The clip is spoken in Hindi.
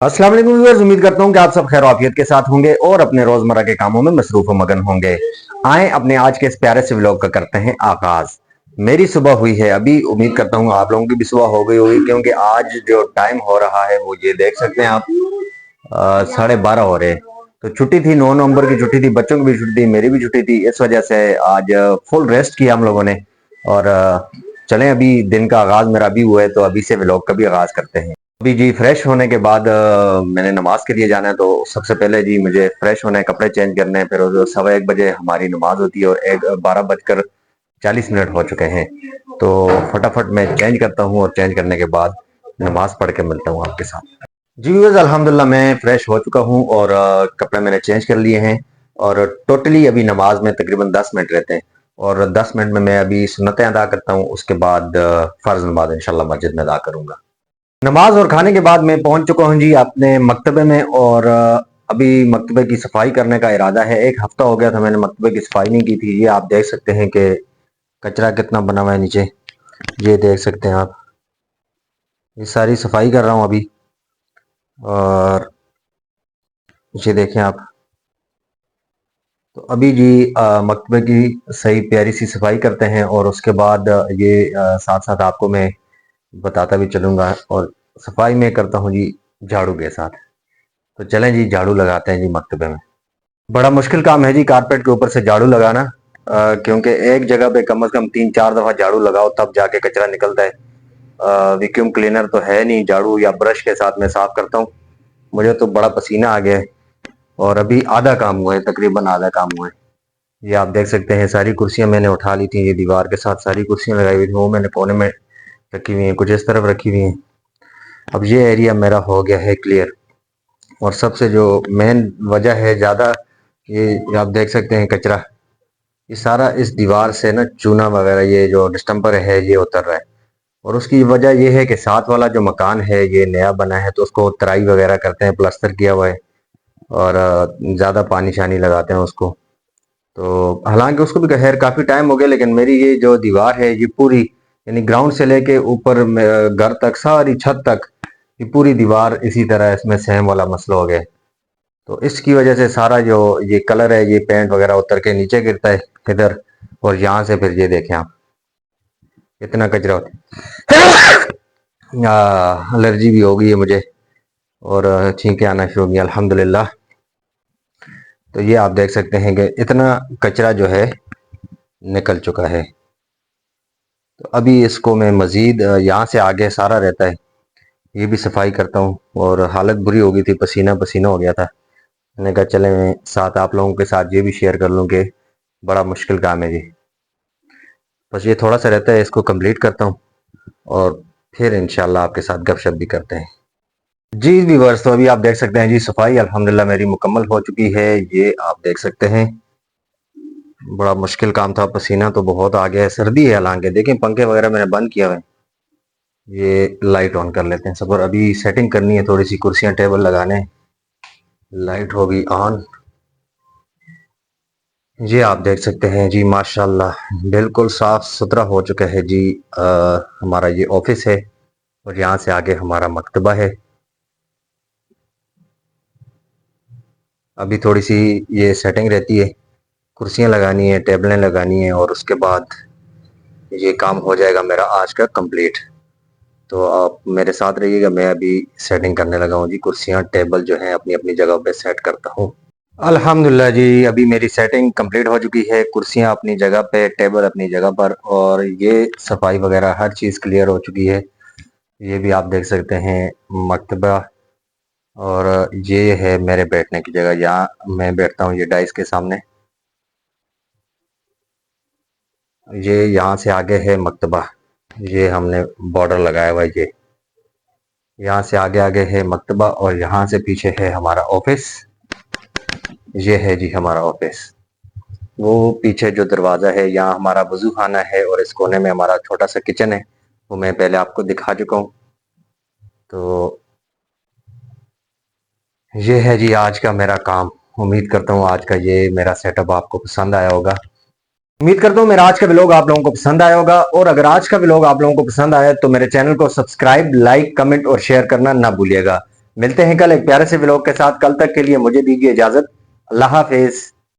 अस्सलाम वालेकुम व्यूअर्स, उम्मीद करता हूँ कि आप सब खैर आफियत के साथ होंगे और अपने रोजमर्रा के कामों में मसरूफ व मगन होंगे। आए अपने आज के इस प्यारे से व्लॉग का करते हैं आगाज। मेरी सुबह हुई है अभी, उम्मीद करता हूँ आप लोगों की भी सुबह हो गई होगी, क्योंकि आज जो टाइम हो रहा है वो ये देख सकते हैं आप 12:30 हो रहे हैं। तो छुट्टी थी, 9 नवंबर की छुट्टी थी, बच्चों की भी छुट्टी थी, मेरी भी छुट्टी थी, इस वजह से आज फुल रेस्ट किया हम लोगों ने। और चलें, अभी दिन का आगाज मेरा अभी हुआ है, तो अभी से व्लॉग का भी आगाज करते हैं। अभी जी फ्रेश होने के बाद मैंने नमाज के लिए जाना है, तो सबसे पहले जी मुझे फ्रेश होना है, कपड़े चेंज करने हैं, फिर 1:15 बजे हमारी नमाज होती है और 12:40 हो चुके हैं। तो फटाफट मैं चेंज करता हूँ और चेंज करने के बाद नमाज पढ़ के मिलता हूँ आपके साथ। जी व्यूअर्स, अल्हम्दुलिल्लाह मैं फ्रेश हो चुका हूँ और कपड़े मैंने चेंज कर लिए हैं। और टोटली अभी नमाज में तकरीबन 10 मिनट रहते हैं और 10 मिनट में मैं अभी सुन्नतें अदा करता हूँ, उसके बाद फर्ज नमाज इंशाल्लाह मस्जिद में अदा करूंगा। नमाज और खाने के बाद मैं पहुंच चुका हूं जी अपने मकतबे में और अभी मकतबे की सफाई करने का इरादा है। एक हफ्ता हो गया था मैंने मकतबे की सफाई नहीं की थी। ये आप देख सकते हैं कि कचरा कितना बना हुआ है नीचे, ये देख सकते हैं आप। ये सारी सफाई कर रहा हूं अभी और ये देखें आप। तो अभी जी मकतबे की सही प्यारी सी सफाई करते हैं और उसके बाद ये साथ साथ आपको मैं बताता भी चलूंगा। और सफाई में करता हूँ जी झाड़ू के साथ। तो चलें जी झाड़ू लगाते हैं जी मकतबे में। बड़ा मुश्किल काम है जी कारपेट के ऊपर से झाड़ू लगाना, क्योंकि एक जगह पे कम से कम 3-4 दफा झाड़ू लगाओ तब जाके कचरा निकलता है। वैक्यूम क्लीनर तो है नहीं, झाड़ू या ब्रश के साथ मैं साफ करता हूँ। मुझे तो बड़ा पसीना आ गया है और अभी आधा काम हुआ है, तकरीबन आधा काम हुआ है। ये आप देख सकते हैं सारी कुर्सियां मैंने उठा ली थी, ये दीवार के साथ सारी कुर्सियां लगाई हुई थी, वो मैंने कोने में रखी हुई हैं, कुछ इस तरफ रखी हुई हैं। अब ये एरिया मेरा हो गया है क्लियर। और सबसे जो मेन वजह है ज़्यादा, ये आप देख सकते हैं कचरा, ये सारा इस दीवार से ना चूना वगैरह, ये जो डिस्टेम्पर है ये उतर रहा है। और उसकी वजह ये है कि साथ वाला जो मकान है ये नया बना है, तो उसको तराई वगैरह करते हैं, प्लास्टर किया हुआ है और ज़्यादा पानी शानी लगाते हैं उसको। तो हालांकि उसको भी खैर काफ़ी टाइम हो गया, लेकिन मेरी ये जो दीवार है ये पूरी, यानी ग्राउंड से लेके ऊपर घर तक, सारी छत तक, ये पूरी दीवार इसी तरह इसमें सेम वाला मसला हो गया है। तो इसकी वजह से सारा जो ये कलर है, ये पेंट वगैरह उतर के नीचे गिरता है इधर। और यहाँ से फिर ये देखें आप, इतना कचरा होता है। एलर्जी भी हो गई है मुझे और छींकें आना शुरू हो गई अल्हम्दुलिल्लाह। तो ये आप देख सकते हैं कि इतना कचरा जो है निकल चुका है। तो अभी इसको मैं मज़ीद यहाँ से आगे सारा रहता है, ये भी सफाई करता हूँ। और हालत बुरी हो गई थी, पसीना पसीना हो गया था। मैंने कहा चले मैं साथ आप लोगों के साथ ये भी शेयर कर लूँ कि बड़ा मुश्किल काम है जी। बस ये थोड़ा सा रहता है, इसको कंप्लीट करता हूँ और फिर इंशाल्लाह आपके साथ गपशप भी करते हैं। जी व्यूअर्स, तो अभी आप देख सकते हैं जी सफाई अल्हम्दुलिल्लाह मेरी मुकम्मल हो चुकी है। ये आप देख सकते हैं, बड़ा मुश्किल काम था, पसीना तो बहुत आ गया है, सर्दी है हालांकि। देखें पंखे वगैरह मैंने बंद किया हुआ है। ये लाइट ऑन कर लेते हैं सबर, अभी सेटिंग करनी है, थोड़ी सी कुर्सियां टेबल लगाने। लाइट होगी ऑन। ये आप देख सकते हैं जी माशाल्लाह बिल्कुल साफ सुथरा हो चुका है जी। हमारा ये ऑफिस है और यहाँ से आगे हमारा मकतबा है। अभी थोड़ी सी ये सेटिंग रहती है, कुर्सियाँ लगानी है, टेबलें लगानी है और उसके बाद ये काम हो जाएगा मेरा आज का कंप्लीट। तो आप मेरे साथ रहिएगा, मैं अभी सेटिंग करने लगा हूँ जी। कुर्सियाँ टेबल जो हैं अपनी अपनी जगह पे सेट करता हूँ। अल्हम्दुलिल्लाह जी, अभी मेरी सेटिंग कंप्लीट हो चुकी है, कुर्सियाँ अपनी जगह पे, टेबल अपनी जगह पर और ये सफाई वगैरह हर चीज़ क्लियर हो चुकी है। ये भी आप देख सकते हैं मकतबा। और ये है मेरे बैठने की जगह, यहाँ मैं बैठता हूँ ये डाइस के सामने। ये यहाँ से आगे है मकतबा, ये हमने बॉर्डर लगाया हुआ है। ये यहाँ से आगे आगे है मकतबा और यहाँ से पीछे है हमारा ऑफिस। ये है जी हमारा ऑफिस। वो पीछे जो दरवाज़ा है यहाँ हमारा वजू खाना है और इस कोने में हमारा छोटा सा किचन है, वो मैं पहले आपको दिखा चुका हूँ। तो ये है जी आज का मेरा काम। उम्मीद करता हूँ आज का ये मेरा सेटअप आपको पसंद आया होगा। उम्मीद करता हूँ मेरा आज का व्लॉग आप लोगों को पसंद आया होगा। और अगर आज का व्लॉग आप लोगों को पसंद आया तो मेरे चैनल को सब्सक्राइब, लाइक, कमेंट और शेयर करना ना भूलिएगा। मिलते हैं कल एक प्यारे से व्लॉग के साथ। कल तक के लिए मुझे दीजिए इजाजत। अल्लाह हाफिज।